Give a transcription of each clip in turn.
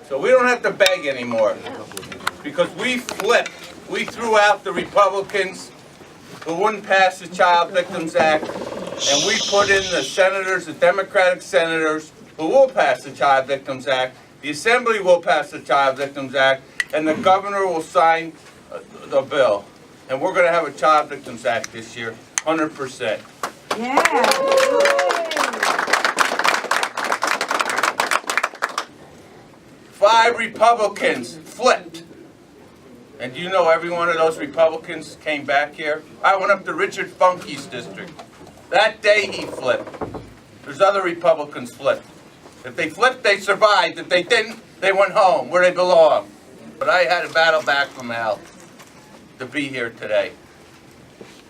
So we don't have to beg anymore, because we flipped. We threw out the Republicans who wouldn't pass the Child Victims Act, and we put in the senators, the Democratic senators, who will pass the Child Victims Act. The Assembly will pass the Child Victims Act, and the governor will sign the bill. And we're going to have a Child Victims Act this year, 100%. Yeah. 5 Republicans flipped. And do you know every one of those Republicans came back here? I went up to Richard Funke's district. That day he flipped. There's other Republicans flipped. If they flipped, they survived. If they didn't, they went home where they belong. But I had to battle back from hell to be here today.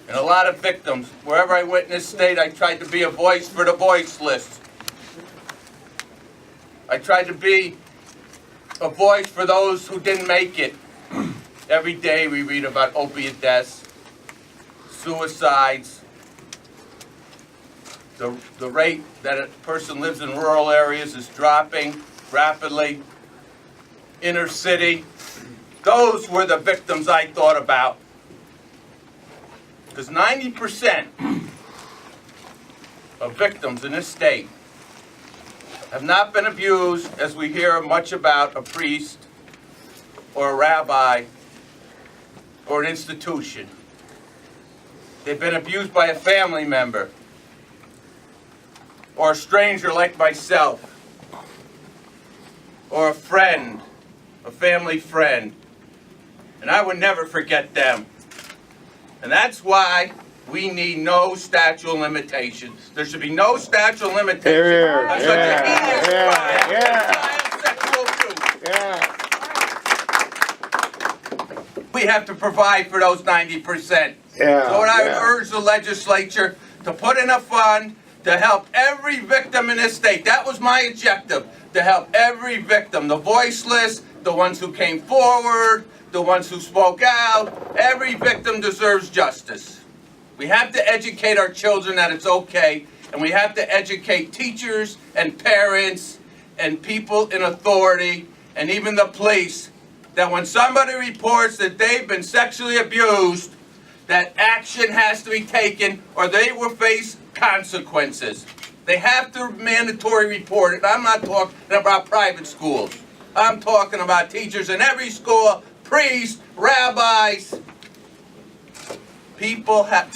And a lot of victims, wherever I went in this state, I tried to be a voice for the voiceless. I tried to be a voice for those who didn't make it. Every day we read about opiate deaths, suicides, the rate that a person lives in rural areas is dropping rapidly, inner city. Those were the victims I thought about. Because 90% of victims in this state have not been abused, as we hear much about a priest or a rabbi or an institution. They've been abused by a family member or a stranger like myself or a friend, a family friend. And I would never forget them. And that's why we need no statute of limitations. There should be no statute of limitations on such a heinous crime as child sexual abuse. We have to provide for those 90%. So what I would urge the legislature to put in a fund to help every victim in this state. That was my objective, to help every victim, the voiceless, the ones who came forward, the ones who spoke out. Every victim deserves justice. We have to educate our children that it's okay, and we have to educate teachers and parents and people in authority and even the police that when somebody reports that they've been sexually abused, that action has to be taken or they will face consequences. They have to mandatory report it. I'm not talking about private schools. I'm talking about teachers in every school, priests, rabbis, people have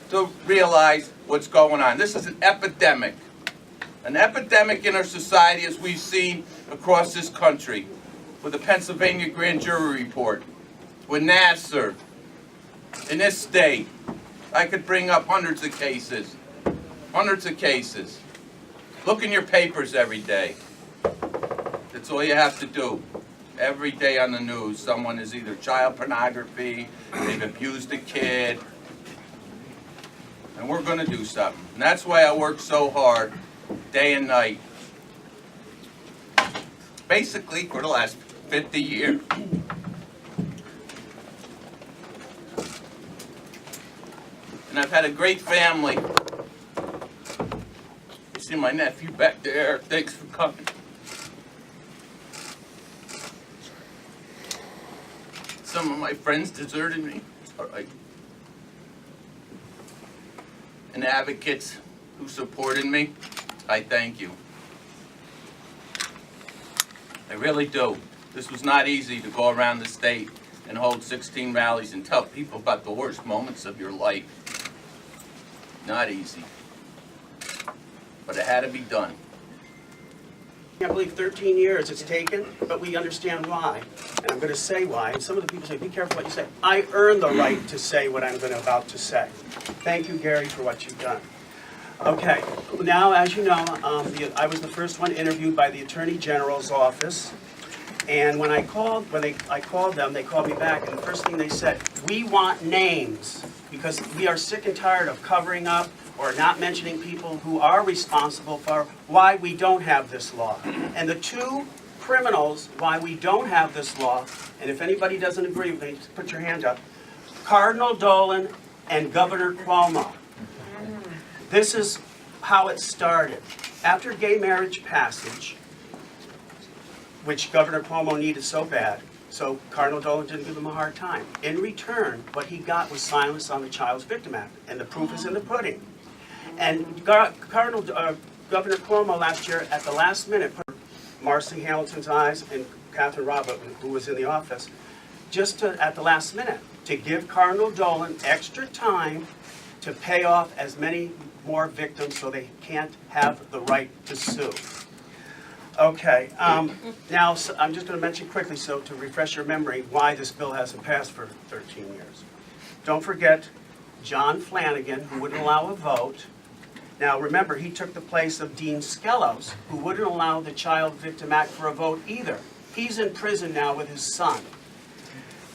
to realize what's going on. This is an epidemic in our society, as we've seen across this country, with the Pennsylvania grand jury report, with Nassar, in this state. I could bring up hundreds of cases. Look in your papers every day. That's all you have to do. Every day on the news, someone is either child pornography, they've abused a kid, and we're going to do something. And that's why I work so hard, day and night, basically for the last 50 years. And I've had a great family. You see my nephew back there. Thanks for coming. Some of my friends deserted me. It's all right. And advocates who supported me, I thank you. I really do. This was not easy to go around the state and hold 16 rallies and tell people about the worst moments of your life. Not easy. But it had to be done. I can't believe 13 years it's taken, but we understand why. And I'm going to say why. And some of the people say, be careful what you say. I earn the right to say what I'm about to say. Thank you, Gary, for what you've done. Okay, now, as you know, I was the first one interviewed by the Attorney General's office. And when I called them, they called me back, and the first thing they said, we want names, because we are sick and tired of covering up or not mentioning people who are responsible for why we don't have this law. And the two criminals why we don't have this law, and if anybody doesn't agree with me, just put your hand up, Cardinal Dolan and Governor Cuomo. This is how it started. After gay marriage passage, which Governor Cuomo needed so bad. So Cardinal Dolan didn't give him a hard time. In return, what he got was silence on the Child Victims Act, and the proof is in the pudding. And Governor Cuomo last year, at the last minute, put Marcy Hamilton's eyes and Catherine Robert, who was in the office, just at the last minute, to give Cardinal Dolan extra time to pay off as many more victims so they can't have the right to sue. Okay, now so I'm just going to mention quickly, so to refresh your memory, why this bill hasn't passed for 13 years. Don't forget John Flanagan, who wouldn't allow a vote. Now remember, he took the place of Dean Skelos, who wouldn't allow the Child Victim Act for a vote either. He's in prison now with his son.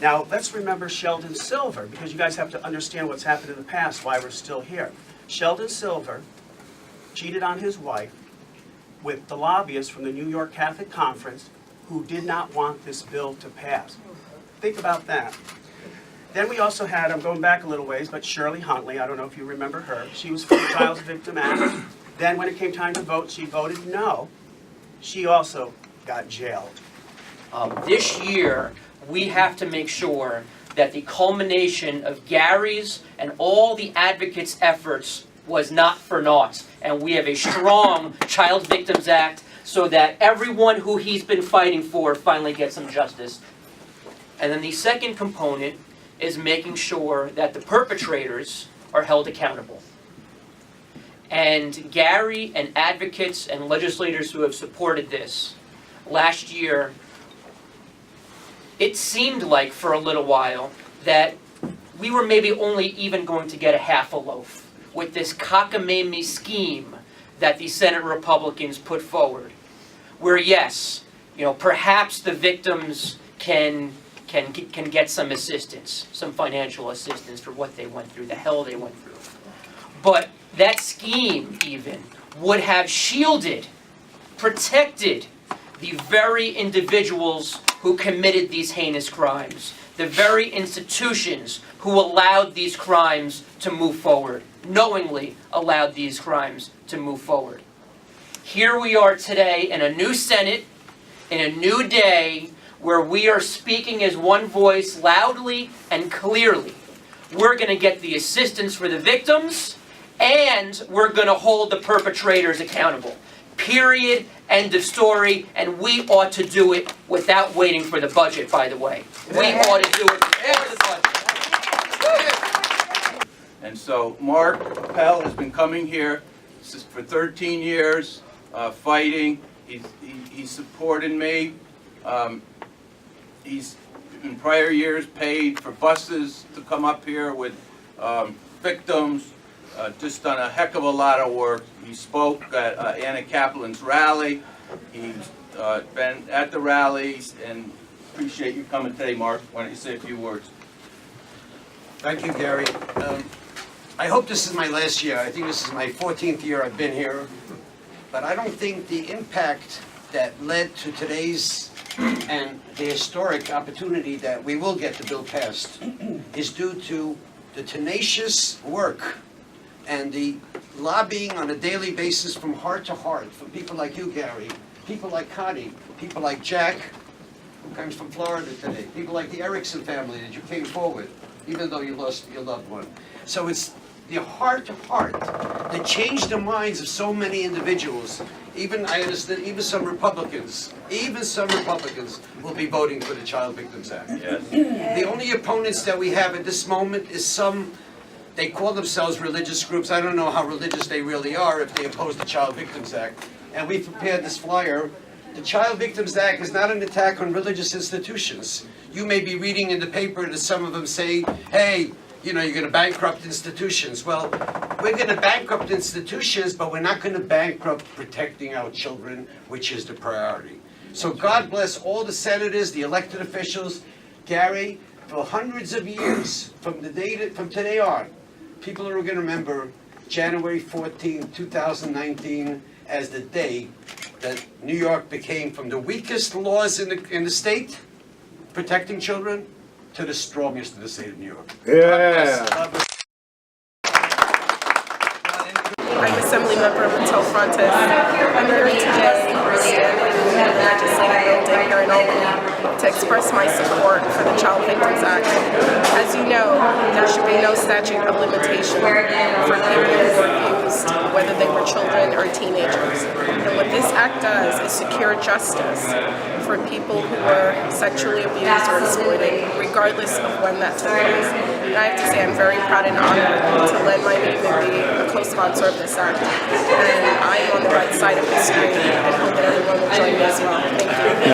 Now let's remember Sheldon Silver, because you guys have to understand what's happened in the past, why we're still here. Sheldon Silver cheated on his wife with the lobbyists from the New York Catholic Conference who did not want this bill to pass. Think about that. Then we also had, I'm going back a little ways, but Shirley Huntley, I don't know if you remember her. She was for the Child Victim Act. Then when it came time to vote, she voted no. She also got jailed. This year, we have to make sure that the culmination of Gary's and all the advocates' efforts was not for naught. And we have a strong Child Victims Act so that everyone who he's been fighting for finally gets some justice. And then the second component is making sure that the perpetrators are held accountable. And Gary and advocates and legislators who have supported this, last year, it seemed like for a little while that we were maybe only even going to get a half a loaf with this cockamamie scheme that the Senate Republicans put forward. Where yes, perhaps the victims can get some assistance, some financial assistance for what they went through, the hell they went through. But that scheme even would have shielded, protected the very individuals who committed these heinous crimes, the very institutions who allowed these crimes to move forward, knowingly allowed these crimes to move forward. Here we are today in a new Senate, in a new day, where we are speaking as one voice loudly and clearly. We're going to get the assistance for the victims, and we're going to hold the perpetrators accountable. Period. End of story. And we ought to do it without waiting for the budget, by the way. We ought to do it before the budget. And so Mark Appel has been coming here for 13 years, fighting. He's supported me. He's in prior years paid for buses to come up here with victims. Just done a heck of a lot of work. He spoke at Anna Kaplan's rally. He's been at the rallies, and appreciate you coming today, Mark. Why don't you say a few words? Thank you, Gary. I hope this is my last year. I think this is my 14th year I've been here. But I don't think the impact that led to today's and the historic opportunity that we will get the bill passed is due to the tenacious work and the lobbying on a daily basis from heart to heart from people like you, Gary, people like Connie, people like Jack, who comes from Florida today, people like the Erickson family that you came forward, even though you lost your loved one. So it's the heart to heart that changed the minds of so many individuals. Even, I understand, even some Republicans will be voting for the Child Victims Act. Yes. The only opponents that we have at this moment is some, they call themselves religious groups. I don't know how religious they really are if they oppose the Child Victims Act. And we prepared this flyer. The Child Victims Act is not an attack on religious institutions. You may be reading in the paper that some of them say, hey, you're going to bankrupt institutions. Well, we're going to bankrupt institutions, but we're not going to bankrupt protecting our children, which is the priority. So God bless all the senators, the elected officials. Gary, for hundreds of years, from today on, people are going to remember January 14, 2019 as the day that New York became from the weakest laws in the state protecting children to the strongest in the state of New York. Yeah. I'm Assemblymember Matel Frontes. I'm here today for the legislative building my support for the Child Victims Act. As you know, there should be no statute of limitation for people who were abused, whether they were children or teenagers. And what this act does is secure justice for people who were sexually abused or exploited, regardless of when that took place. And I have to say I'm very proud and honored to lend my name and be a co-sponsor of this act. And I am on the right side of history and hope that everyone will join me as well. Thank you.